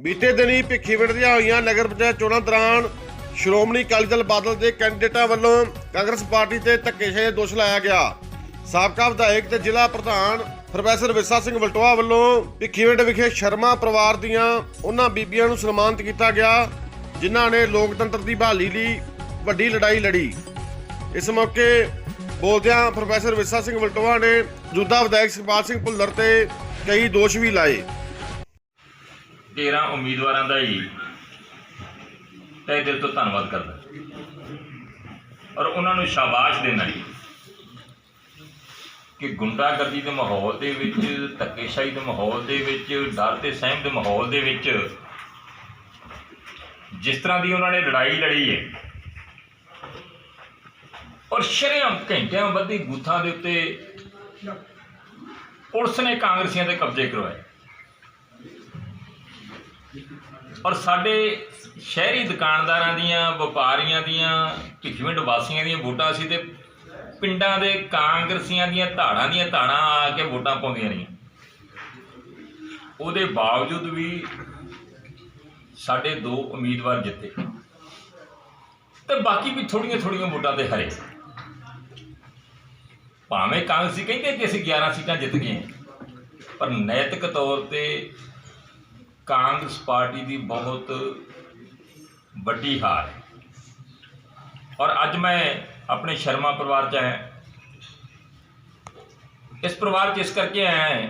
बीते दिनी भिखीविंड ਦੀਆਂ ਹੋਈਆਂ ਨਗਰ ਪੰਚਾਇਤ ਚੋਣਾਂ ਦੌਰਾਨ ਸ਼੍ਰੋਮਣੀ ਅਕਾਲੀ ਦਲ ਬਾਦਲ ਦੇ ਕੈਂਡੀਡੇਟਾਂ ਵੱਲੋਂ ਕਾਂਗਰਸ ਪਾਰਟੀ ਤੇ ਧੱਕੇਸ਼ਾਹੀ ਦਾ ਦੋਸ਼ ਲਾਇਆ ਗਿਆ। ਸਾਬਕਾ ਵਿਧਾਇਕ ਤੇ ਜ਼ਿਲ੍ਹਾ ਪ੍ਰਧਾਨ ਪ੍ਰੋਫੈਸਰ ਵਿਰਸਾ ਸਿੰਘ ਵਲਟੋਆ ਵੱਲੋਂ भिखीविंड ਵਿਖੇ ਸ਼ਰਮਾ ਪਰਿਵਾਰ ਦੀਆਂ ਉਹਨਾਂ ਬੀਬੀਆਂ ਨੂੰ ਸਨਮਾਨਿਤ ਕੀਤਾ ਗਿਆ ਜਿਨ੍ਹਾਂ ਨੇ ਲੋਕਤੰਤਰ ਦੀ ਬਹਾਲੀ ਲਈ ਵੱਡੀ ਲੜਾਈ ਲੜੀ। ਇਸ ਮੌਕੇ ਬੋਲਦਿਆਂ ਪ੍ਰੋਫੈਸਰ ਵਿਰਸਾ ਸਿੰਘ ਵਲਟੋਆ ਨੇ ਮੌਜੂਦਾ ਵਿਧਾਇਕ ਸੁਖਪਾਲ ਸਿੰਘ ਭੁੱਲਰ ਤੇ ਕਈ ਦੋਸ਼ ਵੀ ਲਾਏ। 13 ਉਮੀਦਵਾਰਾਂ ਦਾ ਹੀ ਤਹਿ ਦਿਲ ਤੋਂ ਧੰਨਵਾਦ ਕਰਦਾ ਔਰ ਉਹਨਾਂ ਨੂੰ ਸ਼ਾਬਾਸ਼ ਦੇਣਾ ਜੀ ਕਿ ਗੁੰਡਾਗਰਦੀ ਦੇ ਮਾਹੌਲ ਦੇ ਵਿੱਚ, ਧੱਕੇਸ਼ਾਹੀ ਦੇ ਮਾਹੌਲ ਦੇ ਵਿੱਚ, ਡਰ ਤੇ ਸਹਿਮ ਦੇ ਮਾਹੌਲ ਦੇ ਵਿੱਚ ਜਿਸ ਤਰ੍ਹਾਂ ਦੀ ਉਹਨਾਂ ਨੇ ਲੜਾਈ ਲੜੀ ਹੈ ਔਰ ਸ਼ਰੇਆਮ ਘੰਟਿਆਂ ਬੱਧੀ ਬੂਥਾਂ ਦੇ ਉੱਤੇ ਪੁਲਿਸ ਨੇ ਕਾਂਗਰਸੀਆਂ ਦੇ ਕਬਜ਼ੇ ਕਰਵਾਏ ਔਰ ਸਾਡੇ ਸ਼ਹਿਰੀ ਦੁਕਾਨਦਾਰਾਂ ਦੀਆਂ, ਵਪਾਰੀਆਂ ਦੀਆਂ, भिखीविंड ਵਾਸੀਆਂ ਦੀਆਂ ਵੋਟਾਂ ਸੀ ਤੇ ਪਿੰਡਾਂ ਦੇ ਕਾਂਗਰਸੀਆਂ ਦੀਆਂ ਧਾੜਾਂ ਆ ਕੇ ਵੋਟਾਂ ਪਾਉਂਦੀਆਂ ਰਹੀਆਂ। ਉਹਦੇ ਬਾਵਜੂਦ ਵੀ ਸਾਡੇ 2 ਉਮੀਦਵਾਰ ਜਿੱਤੇ ਤੇ ਬਾਕੀ ਵੀ ਥੋੜੀਆਂ ਵੋਟਾਂ ਤੇ ਹਰੇ। ਭਾਵੇਂ ਕਾਂਗਰਸੀ ਕਹਿੰਦੇ ਕਿ ਅਸੀਂ 11 ਸੀਟਾਂ ਜਿੱਤ ਗਏ ਪਰ ਨੈਤਿਕ ਤੌਰ ਤੇ ਕਾਂਗਰਸ ਪਾर्टी की बहुत बड़ी हार है। और अज मैं अपने शर्मा परिवार च आया। इस परिवार च इस करके आया है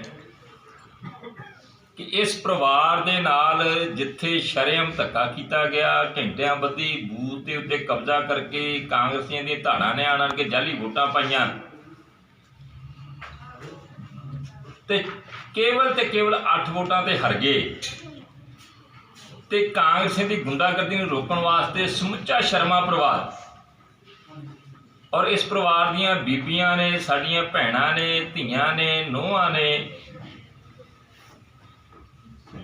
कि इस परिवार दे नाल जिथे शरेआम धक्का किया गया, घंटियां बधी बूथ के उत्ते कब्जा करके कांग्रसियों दी धाड़ां ने आण के जाली वोटां पाईयां ते केवल 8 वोटां ते हार गए ते कांग्रेसियों की गुंडागर्दी नूं रोकण वास्ते समुचा शर्मा परिवार और इस परिवार दीयां बीबियां ने, साडियां भैणां ने, धीआं ने, नूहां ने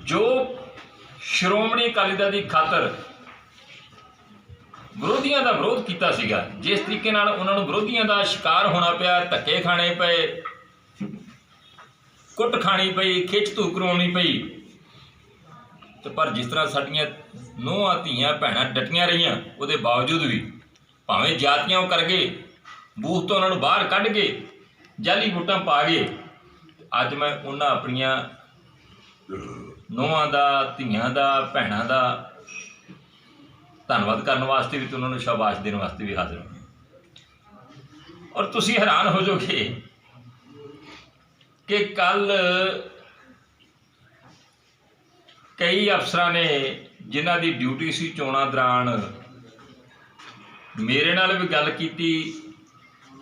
जो श्रोमणी अकाली दल की खातर विरोधियों का विरोध किया सीगा, जिस तरीके नाल उन्हां नूं विरोधियों का शिकार होना पिया, धक्के खाने पे, कुट खानी पई, खिच धू करवाउणी पई तो पर जिस तरह साडियां नूहां धीआं भैणां डटियां रहियां उहदे बावजूद भी भावें जातियां कर गए, बूथ तो उन्होंने बाहर कढ़ के जाली वोटां पा गए। अज मैं उन्हां अपनियां नूहां दा, धीआं दा, भैणां दा धन्नवाद करने वास्ते भी तो उन्होंने शाबाश देने वास्ते भी हाजिर हूँ। और तुसीं हैरान हो जाओगे कि कल कई अफसरां ने जिन्हां दी ड्यूटी सी चोणां दौरान मेरे नाल भी गल कीती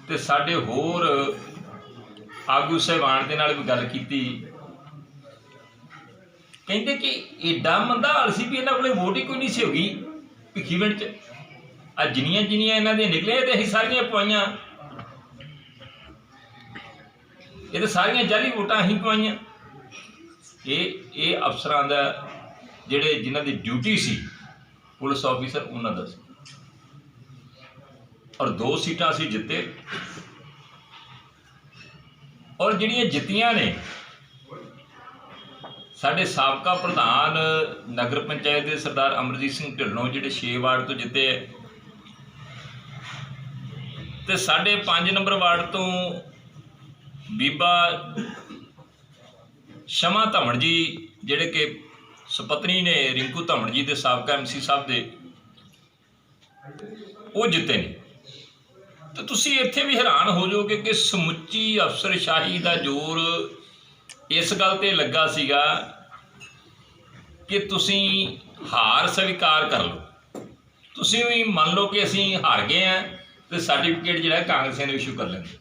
ते साडे होर आगू सहबान दे नाल भी गल कीती। कहिंदे कि एडा मंदा हाल सी भी इन्हां कोले वोट ही कोई नहीं सी होगी भिखीविंड च। आ जिन्नियां इन्हां दी निकलियां ते असीं सारियां पवाइयां, ये तो सारियां जाली वोटां असीं पवाइयां। ये अफसरां दा जिहड़े जिन्हां दी ड्यूटी सी पुलिस ऑफिसर उन्हां दा सी और 2 सीटां असीं जित्ते और जिहड़ियां जित्तियां ने साडे साबका प्रधान नगर पंचायत दे सरदार अमरजीत सिंह ढिल्लों जिहड़े 6 वार्ड तो जित्ते ते साडे 5 नंबर वार्ड तो बीबा शमा धमण जी जिहड़े कि सपत्नी ने रिंकू धमण जी के साबका MC साहब दे वो जिते ने। तो तुसी इत्थे भी हैरान हो जाओगे कि समुची अफसरशाही का जोर इस गल ते लगा सीगा कि तुसी हार स्वीकार कर लो, तुसी भी मान लो कि असीं हार गए हैं तो सर्टिफिकेट जिहड़ा कांग्रसियों ने इशू कर लेंगे।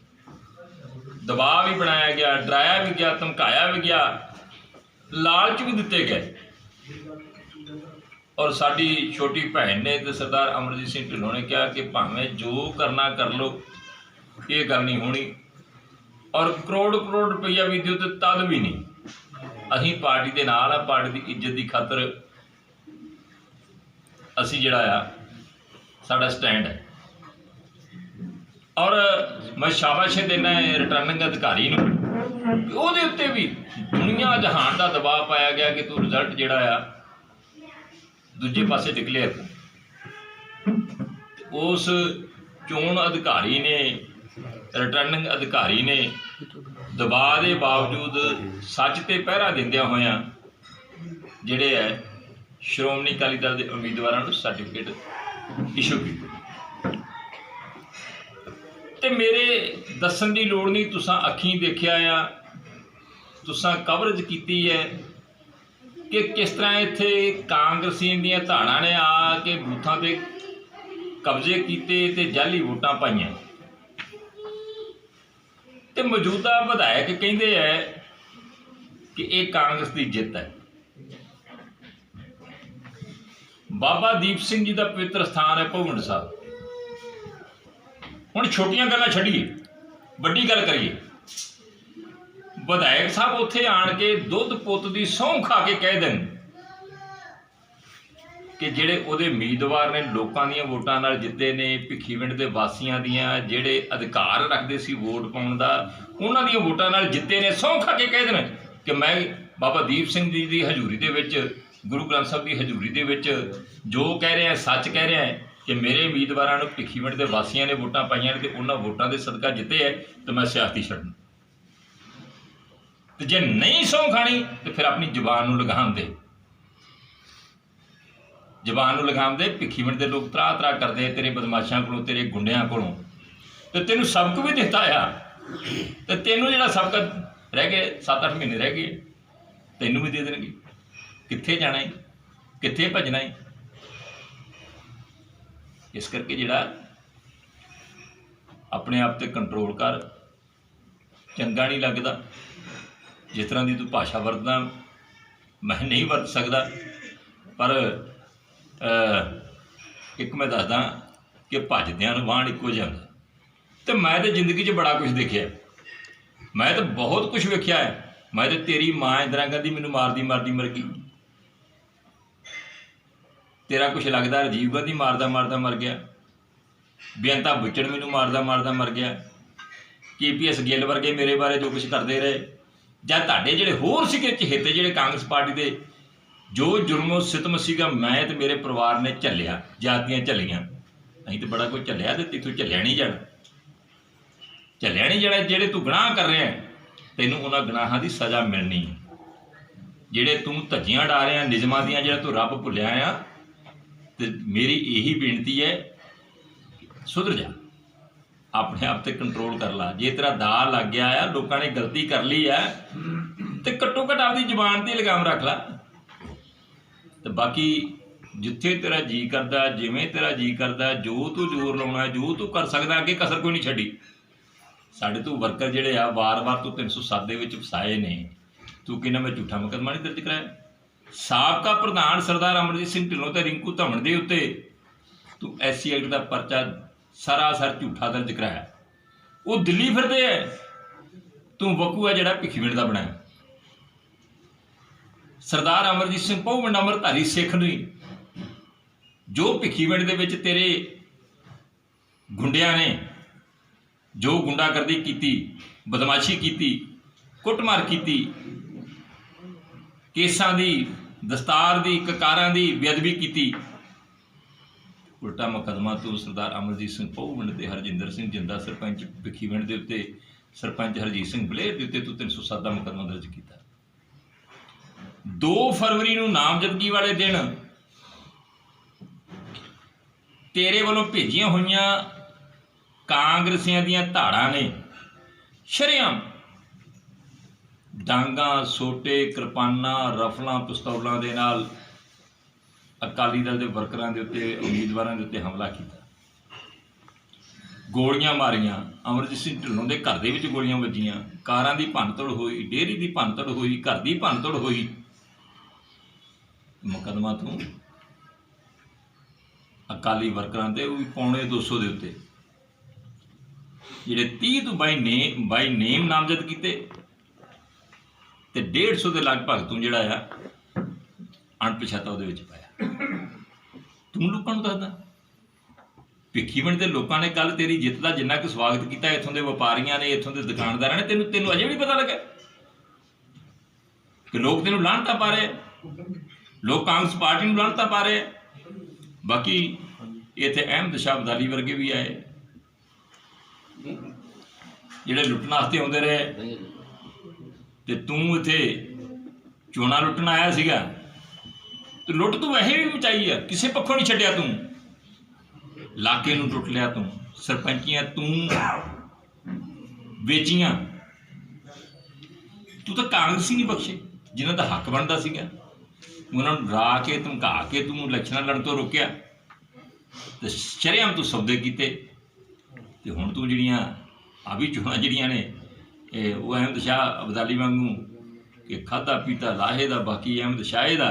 दबाव भी बनाया गया, डराया भी गया, धमकाया भी गया, लालच भी दिते गए और साडी छोटी भैन ने तो सरदार अमरजीत सिंह ढिल्लों ने कहा कि भावें जो करना कर लो, ये गल नहीं होनी और करोड़ रुपया भी दिओ तो तद भी नहीं। असीं पार्टी के नाल आ, पार्टी की इज्जत की खातर असीं जिहड़ा आ साडा स्टैंड है। और मैं शाबाश देना है रिटर्निंग अधिकारी नूं ਉਹਦੇ ਉੱਤੇ भी दुनिया जहान का दबाव पाया गया कि तू रिजल्ट जिहड़ा आ ਦੂਜੇ ਪਾਸੇ ਡਿਕਲੇਅਰ ਕਰ। ਉਸ ਚੋਣ ਅਧਿਕਾਰੀ ਨੇ, ਰਿਟਰਨਿੰਗ ਅਧਿਕਾਰੀ ਨੇ ਦਬਾਅ ਦੇ ਬਾਵਜੂਦ ਸੱਚ ਤੇ ਪਹਿਰਾ ਦਿੰਦਿਆਂ ਹੋਇਆਂ ਜਿਹੜੇ ਹੈ ਸ਼੍ਰੋਮਣੀ ਅਕਾਲੀ ਦਲ ਦੇ ਉਮੀਦਵਾਰਾਂ ਨੂੰ ਸਰਟੀਫਿਕੇਟ ਇਸ਼ੂ ਕੀਤੇ। ਤੇ ਮੇਰੇ ਦੱਸਣ ਦੀ ਲੋੜ ਨਹੀਂ, ਤੁਸਾਂ ਅੱਖੀਂ ਦੇਖਿਆ ਆ, ਤੁਸਾਂ ਕਵਰੇਜ ਕੀਤੀ ਹੈ ਕਿ ਕਿਸ ਤਰ੍ਹਾਂ ਇੱਥੇ ਕਾਂਗਰਸੀਆਂ ਦੀਆਂ ਧਾੜਾਂ ਨੇ ਆ ਕੇ ਬੂਥਾਂ 'ਤੇ ਕਬਜ਼ੇ ਕੀਤੇ ਤੇ ਜਾਲੀ ਵੋਟਾਂ ਪਾਈਆਂ। ਤੇ ਮੌਜੂਦਾ ਵਿਧਾਇਕ ਕਹਿੰਦੇ ਹੈ ਕਿ ਇਹ ਕਾਂਗਰਸ ਦੀ ਜਿੱਤ ਹੈ। ਬਾਬਾ ਦੀਪ ਸਿੰਘ ਜੀ ਦਾ ਪਵਿੱਤਰ ਸਥਾਨ ਹੈ ਭਗਵੰਡ ਸਾਹਿਬ। ਹੁਣ ਛੋਟੀਆਂ ਗੱਲਾਂ ਛੱਡੀਏ, ਵੱਡੀ ਗੱਲ ਕਰੀਏ। ਵਿਧਾਇਕ ਸਾਹਿਬ ਉੱਥੇ ਆਣ ਕੇ ਦੁੱਧ ਪੁੱਤ ਦੀ ਸਹੁੰ ਖਾ ਕੇ ਕਹਿ ਦੇਣ ਕਿ ਜਿਹੜੇ ਉਹਦੇ ਉਮੀਦਵਾਰ ਨੇ ਲੋਕਾਂ ਦੀਆਂ ਵੋਟਾਂ ਨਾਲ ਜਿੱਤੇ ਨੇ, ਭਿੱਖੀਵਿੰਡ ਦੇ ਵਾਸੀਆਂ ਦੀਆਂ ਜਿਹੜੇ ਅਧਿਕਾਰ ਰੱਖਦੇ ਸੀ ਵੋਟ ਪਾਉਣ ਦਾ, ਉਹਨਾਂ ਦੀਆਂ ਵੋਟਾਂ ਨਾਲ ਜਿੱਤੇ ਨੇ, ਸਹੁੰ ਖਾ ਕੇ ਕਹਿ ਦੇਣ ਕਿ ਮੈਂ ਬਾਬਾ ਦੀਪ ਸਿੰਘ ਜੀ ਦੀ ਹਜ਼ੂਰੀ ਦੇ ਵਿੱਚ, ਗੁਰੂ ਗ੍ਰੰਥ ਸਾਹਿਬ ਦੀ ਹਜ਼ੂਰੀ ਦੇ ਵਿੱਚ ਜੋ ਕਹਿ ਰਿਹਾ ਸੱਚ ਕਹਿ ਰਿਹਾ ਹੈ ਕਿ ਮੇਰੇ ਉਮੀਦਵਾਰਾਂ ਨੂੰ ਭਿੱਖੀਵਿੰਡ ਦੇ ਵਾਸੀਆਂ ਨੇ ਵੋਟਾਂ ਪਾਈਆਂ ਨੇ ਤੇ ਉਹਨਾਂ ਵੋਟਾਂ ਦੇ ਸਦਕਾ ਜਿੱਤੇ ਹੈ ਤੇ ਮੈਂ ਸਿਆਸਤੀ ਛੱਡਣਾ। ਤੇ ਜੇ ਨਹੀਂ ਸਹੁੰ ਖਾਣੀ ਤੇ ਫਿਰ ਆਪਣੀ ਜ਼ੁਬਾਨ ਨੂੰ ਲਗਾਮ ਦੇ, ਜ਼ੁਬਾਨ ਨੂੰ ਲਗਾਮ ਦੇ। ਭਿੱਖੀਵਿੰਡ ਦੇ ਲੋਕ ਤਰਾਹ ਤਰਾਹ ਕਰਦੇ ਤੇਰੇ ਬਦਮਾਸ਼ਾਂ ਕੋਲੋਂ, ਤੇਰੇ ਗੁੰਡਿਆਂ ਕੋਲੋਂ, ਤੇ ਤੈਨੂੰ ਸਬਕ ਵੀ ਦਿੱਤਾ ਆ। ਤੇ ਤੈਨੂੰ ਜਿਹੜਾ ਸਬਕ ਰਹਿ ਗਏ 7-8 ਮਹੀਨੇ ਰਹਿ ਗਏ, ਤੈਨੂੰ ਵੀ ਦੇ ਦੇਣਗੇ। ਕਿੱਥੇ ਜਾਣਾ ਹੈ, ਕਿੱਥੇ ਭੱਜਣਾ ਹੈ। ਇਸ ਕਰਕੇ ਜਿਹੜਾ ਆਪਣੇ ਆਪ ਤੇ ਕੰਟਰੋਲ ਕਰ। ਚੰਗਾ ਨਹੀਂ ਲੱਗਦਾ ਜਿਸ ਤਰ੍ਹਾਂ ਦੀ ਤੂੰ ਭਾਸ਼ਾ ਵਰਤਦਾ, ਮੈਂ ਨਹੀਂ ਵਰਤ ਸਕਦਾ, ਪਰ ਇੱਕ ਮੈਂ ਦੱਸਦਾ ਕਿ ਭੱਜਦਿਆਂ ਨੂੰ ਵਾਹਣ ਇੱਕੋ ਜਿਹਾ ਹੁੰਦਾ। ਤੇ ਮੈਂ ਤਾਂ ਜ਼ਿੰਦਗੀ 'ਚ ਬੜਾ ਕੁਛ ਦੇਖਿਆ, ਮੈਂ ਤਾਂ ਬਹੁਤ ਕੁਛ ਵੇਖਿਆ ਹੈ। ਮੈਂ ਤਾਂ ਤੇਰੀ ਮਾਂ ਇੰਦਰਾ ਗਾਂਧੀ ਮੈਨੂੰ ਮਾਰਦੀ ਮਰ ਗਈ, ਤੇਰਾ ਕੁਛ ਲੱਗਦਾ ਰਾਜੀਵ ਗਾਂਧੀ ਮਾਰਦਾ ਮਰ ਗਿਆ, ਬੇਅੰਤਾ ਬੁੱਚੜ ਮੈਨੂੰ ਮਾਰਦਾ ਮਰ ਗਿਆ, KPS ਗਿੱਲ ਵਰਗੇ ਮੇਰੇ ਬਾਰੇ ਜੋ ਕੁਛ ਕਰਦੇ ਰਹੇ, ਜਾਂ ਤੁਹਾਡੇ ਜਿਹੜੇ ਹੋਰ ਸੀਗੇ ਚਹੇਤੇ ਜਿਹੜੇ ਕਾਂਗਰਸ ਪਾਰਟੀ ਦੇ, ਜੋ ਜੁਰਮੋ ਸਿਤਮ ਸੀਗਾ ਮੈਂ ਤੇ ਮੇਰੇ ਪਰਿਵਾਰ ਨੇ ਝੱਲਿਆ, ਜਾਤੀਆਂ ਝੱਲੀਆਂ। ਅਸੀਂ ਤਾਂ ਬੜਾ ਕੁਝ ਝੱਲਿਆ ਤੇ ਤੈਥੋਂ ਝੱਲਿਆ ਨਹੀਂ ਜਾਣਾ। ਜਿਹੜੇ ਤੂੰ ਗੁਨਾਹ ਕਰ ਰਿਹਾ ਤੈਨੂੰ ਉਹਨਾਂ ਗੁਨਾਹਾਂ ਦੀ ਸਜ਼ਾ ਮਿਲਣੀ ਹੈ। ਜਿਹੜੇ ਤੂੰ ਧੱਜੀਆਂ ਡਾ ਰਿਹਾ ਨਿਯਮਾਂ ਦੀਆਂ, ਜਿਹੜਾ ਤੂੰ ਰੱਬ ਭੁੱਲਿਆ ਆ, ਤੇ ਮੇਰੀ ਇਹੀ ਬੇਨਤੀ ਹੈ ਸੁਧਰ ਜਾ, ਆਪਣੇ ਆਪ ਤੇ ਕੰਟਰੋਲ ਕਰ ਲਾ। ਜੇ ਤੇਰਾ ਦਾਅ ਲੱਗ ਗਿਆ ਆ, ਲੋਕਾਂ ਨੇ ਗਲਤੀ ਕਰ ਲਈ ਹੈ, ਤੇ ਘੱਟੋ ਘੱਟ ਆਪਦੀ ਜ਼ੁਬਾਨ ਤੇ ਲਗਾਮ ਰੱਖ ਲਾ। ਤੇ ਬਾਕੀ ਜਿੱਥੇ ਤੇਰਾ ਜੀ ਕਰਦਾ, ਜਿਵੇਂ ਤੇਰਾ ਜੀ ਕਰਦਾ, ਜੋ ਤੂੰ ਜ਼ੋਰ ਲਾਉਣਾ, ਜੋ ਤੂੰ ਕਰ ਸਕਦਾ, ਅੱਗੇ ਕਸਰ ਕੋਈ ਨਹੀਂ ਛੱਡੀ। ਸਾਡੇ ਤੋਂ ਵਰਕਰ ਜਿਹੜੇ ਆ ਵਾਰ-ਵਾਰ ਤੂੰ 307 ਦੇ ਵਿੱਚ ਫਸਾਏ ਨੇ, ਤੂੰ ਕਹਿੰਦਾ ਮੈਂ ਝੂਠਾ ਮੁਕੱਦਮਾ ਨਹੀਂ ਦਰਜ ਕਰਾਇਆ। ਸਾਬਕਾ ਪ੍ਰਧਾਨ ਸਰਦਾਰ ਅਮਰਜੀਤ ਸਿੰਘ ਢਿੱਲੋਂ ਤੇ ਰਿੰਕੂ ਧਮਨ ਦੇ ਉੱਤੇ ਤੂੰ SC ਐਕਟ ਦਾ ਪਰਚਾ ਸਰਾਸਰ ਝੂਠਾ ਦਰਜ ਕਰਾਇਆ। ਉਹ ਦਿੱਲੀ ਫਿਰਦੇ ਹੈ, ਤੂੰ ਵਕੂ ਹੈ ਜਿਹੜਾ ਭਿੱਖੀਵਿੰਡ ਦਾ ਬਣਾਇਆ। ਸਰਦਾਰ ਅਮਰਜੀਤ ਸਿੰਘ ਪਹੁਵਿੰਡ ਅੰਮ੍ਰਿਤਧਾਰੀ ਸਿੱਖ ਨੂੰ ਜੋ ਭਿੱਖੀਵਿੰਡ ਦੇ ਵਿੱਚ ਤੇਰੇ ਗੁੰਡਿਆਂ ਨੇ ਜੋ ਗੁੰਡਾਗਰਦੀ ਕੀਤੀ, ਬਦਮਾਸ਼ੀ ਕੀਤੀ, ਕੁੱਟਮਾਰ ਕੀਤੀ, ਕੇਸਾਂ ਦੀ, ਦਸਤਾਰ ਦੀ, ਕਕਾਰਾਂ ਦੀ ਬੇਅਦਬੀ ਕੀਤੀ, ਉਲਟਾ ਮੁਕੱਦਮਾ ਤੂੰ ਸਰਦਾਰ ਅਮਰਜੀਤ ਸਿੰਘ ਪਹੁਵਿੰਡ ਤੇ ਹਰਜਿੰਦਰ ਸਿੰਘ ਜਿੰਦਾ ਸਰਪੰਚ ਭਿੱਖੀਵਿੰਡ ਦੇ ਉੱਤੇ, ਸਰਪੰਚ ਹਰਜੀਤ ਸਿੰਘ ਬਲੇਰ ਦੇ ਉੱਤੇ ਤੂੰ 307 ਦਾ ਮੁਕੱਦਮਾ ਦਰਜ ਕੀਤਾ। 2 ਫਰਵਰੀ ਨੂੰ ਨਾਮਜ਼ਦਗੀ ਵਾਲੇ ਦਿਨ ਤੇਰੇ ਵੱਲੋਂ ਭੇਜੀਆਂ ਹੋਈਆਂ ਕਾਂਗਰਸੀਆਂ ਦੀਆਂ ਧਾੜਾਂ ਨੇ ਸ਼ਰੇਆਮ ਡਾਂਗਾਂ, ਸੋਟੇ, ਕਿਰਪਾਨਾਂ, ਰਫਲਾਂ, ਪਿਸਤੌਲਾਂ ਦੇ ਨਾਲ ਅਕਾਲੀ ਦਲ ਦੇ ਵਰਕਰਾਂ ਦੇ ਉੱਤੇ, ਉਮੀਦਵਾਰਾਂ ਦੇ ਉੱਤੇ ਹਮਲਾ ਕੀਤਾ, ਗੋਲੀਆਂ ਮਾਰੀਆਂ। ਅਮਰਜੀਤ ਸਿੰਘ ਢਿੱਲੋਂ ਦੇ ਘਰ ਦੇ ਵਿੱਚ ਗੋਲੀਆਂ ਵੱਜੀਆਂ, ਕਾਰਾਂ ਦੀ ਭੰਨਤੋੜ ਹੋਈ, ਡੇਅਰੀ ਦੀ ਭੰਨਤੋੜ ਹੋਈ, ਘਰ ਦੀ ਭੰਨਤੋੜ ਹੋਈ। ਮੁਕੱਦਮਾ ਤੂੰ ਅਕਾਲੀ ਵਰਕਰਾਂ ਤੇ ਉਹ ਵੀ ਪੌਣੇ 200 ਦੇ ਉੱਤੇ, ਜਿਹੜੇ 30 ਤੋਂ ਬਾਈ ਨੇਮ ਨਾਮਜ਼ਦ ਕੀਤੇ, ਤੇ 150 ਦੇ ਲਗਭਗ ਤੂੰ ਜਿਹੜਾ ਆ ਅਣਪਛਾਤਾ ਉਹਦੇ ਵਿੱਚ ਪਾਇਆ। ਤੂੰ ਲੋਕਾਂ ਨੂੰ ਦੱਸਦਾ। ਭਿੱਖੀਵਿੰਡ ਦੇ ਲੋਕਾਂ ਨੇ ਕੱਲ ਤੇਰੀ ਜਿੱਤ ਦਾ ਜਿੰਨਾ ਕੁ ਸਵਾਗਤ ਕੀਤਾ, ਇੱਥੋਂ ਦੇ ਵਪਾਰੀਆਂ ਨੇ, ਇੱਥੋਂ ਦੇ ਦੁਕਾਨਦਾਰਾਂ ਨੇ, ਤੈਨੂੰ ਅਜੇ ਵੀ ਪਤਾ ਲੱਗਾ ਕਿ ਲੋਕ ਤੈਨੂੰ ਲਾਹਨਤਾਂ ਪਾ ਰਹੇ। ਲੋਕ ਕਾਂਗਰਸ ਪਾਰਟੀ ਨੂੰ ਲਾਹਨਤਾਂ ਪਾ ਰਹੇ ਆ। ਬਾਕੀ ਇੱਥੇ ਅਹਿਮਦ ਸ਼ਾਹ ਅਬਦਾਲੀ ਵਰਗੇ ਵੀ ਆਏ ਜਿਹੜੇ ਲੁੱਟਣ ਵਾਸਤੇ ਆਉਂਦੇ ਰਹੇ, ਤੇ ਤੂੰ ਇੱਥੇ ਚੋਣਾਂ ਲੁੱਟਣ ਆਇਆ ਸੀਗਾ, ਤੇ ਲੁੱਟ ਤੂੰ ਵੈਸੇ ਵੀ ਮਚਾਈ ਆ, ਕਿਸੇ ਪੱਖੋਂ ਨਹੀਂ ਛੱਡਿਆ। ਤੂੰ ਇਲਾਕੇ ਨੂੰ ਟੁੱਟ ਲਿਆ, ਤੂੰ ਸਰਪੰਚੀਆਂ ਤੂੰ ਵੇਚੀਆਂ, ਤੂੰ ਤਾਂ ਕਾਂਗਰਸੀ ਨਹੀਂ ਬਖਸ਼ੇ ਜਿਨ੍ਹਾਂ ਦਾ ਹੱਕ ਬਣਦਾ ਸੀਗਾ। ਉਹਨਾਂ ਨੂੰ ਡਰਾ ਕੇ ਧਮਕਾ ਕੇ ਤੂੰ ਇਲੈਕਸ਼ਨਾਂ ਲੜਨ ਤੋਂ ਰੋਕਿਆ, ਤੇ ਸ਼ਰੇਆਮ ਤੂੰ ਸੌਦੇ ਕੀਤੇ। ਤੇ ਹੁਣ ਤੂੰ ਜਿਹੜੀਆਂ ਆ ਵੀ ਚੋਣਾਂ ਜਿਹੜੀਆਂ ਨੇ ਉਹ ਅਹਿਮਦ ਸ਼ਾਹ ਅਬਦਾਲੀ ਵਾਂਗੂ ਕਿ ਖਾਧਾ ਪੀਤਾ ਲਾਹੇ ਦਾ, ਬਾਕੀ ਅਹਿਮਦ ਸ਼ਾਹੇ ਦਾ।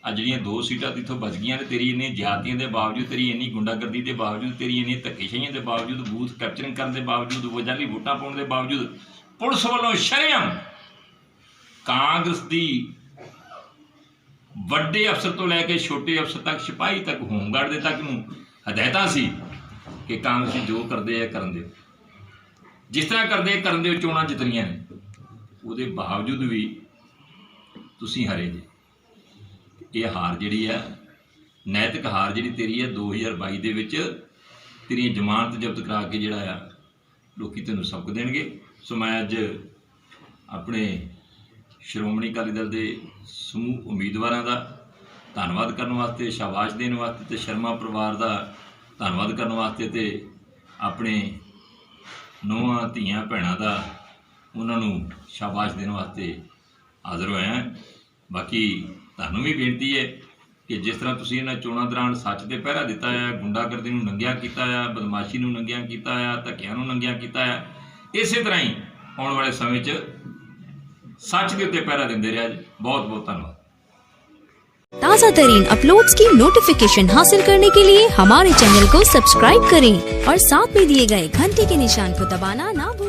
ਆ ਜਿਹੜੀਆਂ 2 ਸੀਟਾਂ ਇੱਥੋਂ ਬਚ ਗਈਆਂ ਨੇ, ਤੇਰੀ ਇੰਨੀ ਜ਼ਿਆਦਤੀਆਂ ਦੇ ਬਾਵਜੂਦ, ਤੇਰੀ ਇੰਨੀ ਗੁੰਡਾਗਰਦੀ ਦੇ ਬਾਵਜੂਦ, ਤੇਰੀ ਇੰਨੀ ਧੱਕੇਸ਼ਾਹੀਆਂ ਦੇ ਬਾਵਜੂਦ, ਬੂਥ ਕੈਪਚਰਿੰਗ ਕਰਨ ਦੇ ਬਾਵਜੂਦ, ਜਾਲੀ ਵੋਟਾਂ ਪਾਉਣ ਦੇ ਬਾਵਜੂਦ, ਪੁਲਿਸ ਵੱਲੋਂ ਸ਼ਰੇਆਮ ਕਾਂਗਰਸ ਦੀ ਵੱਡੇ ਅਫਸਰ ਤੋਂ ਲੈ ਕੇ ਛੋਟੇ ਅਫਸਰ ਤੱਕ, ਸਿਪਾਹੀ ਤੱਕ, ਹੋਮਗਾਰਡ ਦੇ ਤੱਕ ਨੂੰ ਹਦਾਇਤਾਂ ਸੀ ਕਿ ਕਾਂਗਰਸੀ ਜੋ ਕਰਦੇ ਆ ਕਰਨ ਦਿਓ, ਜਿਸ ਤਰ੍ਹਾਂ ਕਰਦੇ ਕਰਨ ਦਿਓ। ਚੋਣਾਂ ਜਿੱਤਣੀਆਂ ਨੇ, ਉਹਦੇ ਬਾਵਜੂਦ ਵੀ ਤੁਸੀਂ ਹਾਰੇ ਜੇ। ਇਹ ਹਾਰ ਜਿਹੜੀ ਆ, ਨੈਤਿਕ ਹਾਰ ਜਿਹੜੀ ਤੇਰੀ ਹੈ 2022 ਦੇ ਵਿੱਚ, ਤੇਰੀਆਂ ਜ਼ਮਾਨਤ ਜ਼ਬਤ ਕਰਾ ਕੇ ਜਿਹੜਾ ਆ ਲੋਕੀ ਤੈਨੂੰ ਸਬਕ ਦੇਣਗੇ। ਸੋ ਮੈਂ ਅੱਜ ਆਪਣੇ ਸ਼੍ਰੋਮਣੀ ਅਕਾਲੀ ਦਲ ਦੇ ਸਮੂਹ ਉਮੀਦਵਾਰਾਂ ਦਾ ਧੰਨਵਾਦ ਕਰਨ ਵਾਸਤੇ, ਸ਼ਾਬਾਸ਼ ਦੇਣ ਵਾਸਤੇ, ਤੇ ਸ਼ਰਮਾ ਪਰਿਵਾਰ ਦਾ ਧੰਨਵਾਦ ਕਰਨ ਵਾਸਤੇ, ਤੇ ਆਪਣੇ ਨੂੰਹਾਂ ਧੀਆਂ ਭੈਣਾਂ ਦਾ ਉਹਨਾਂ ਨੂੰ ਸ਼ਾਬਾਸ਼ ਦੇਣ ਵਾਸਤੇ ਹਾਜ਼ਰ ਹੋਇਆ। ਬਾਕੀ ਤੁਹਾਨੂੰ ਵੀ ਬੇਨਤੀ ਹੈ ਕਿ ਜਿਸ ਤਰ੍ਹਾਂ ਤੁਸੀਂ ਇਹਨਾਂ ਚੋਣਾਂ ਦੌਰਾਨ ਸੱਚ 'ਤੇ ਪਹਿਰਾ ਦਿੱਤਾ ਹੈ, ਗੁੰਡਾਗਰਦੀ ਨੂੰ ਨੰਗਿਆ ਕੀਤਾ ਆ, ਬਦਮਾਸ਼ੀ ਨੂੰ ਨੰਗਿਆ ਕੀਤਾ ਆ, ਧੱਕਿਆਂ ਨੂੰ ਨੰਗਿਆ ਕੀਤਾ ਆ, ਇਸੇ ਤਰ੍ਹਾਂ ਹੀ ਆਉਣ ਵਾਲੇ ਸਮੇਂ 'ਚ सच के उत्ते पहरा देंदे रहे। बहुत बहुत धन्यवाद। ताज़ा तरीन अपलोड्स की नोटिफिकेशन हासिल करने के लिए हमारे चैनल को सब्सक्राइब करें और साथ में दिए गए घंटे के निशान को दबाना ना भूलें।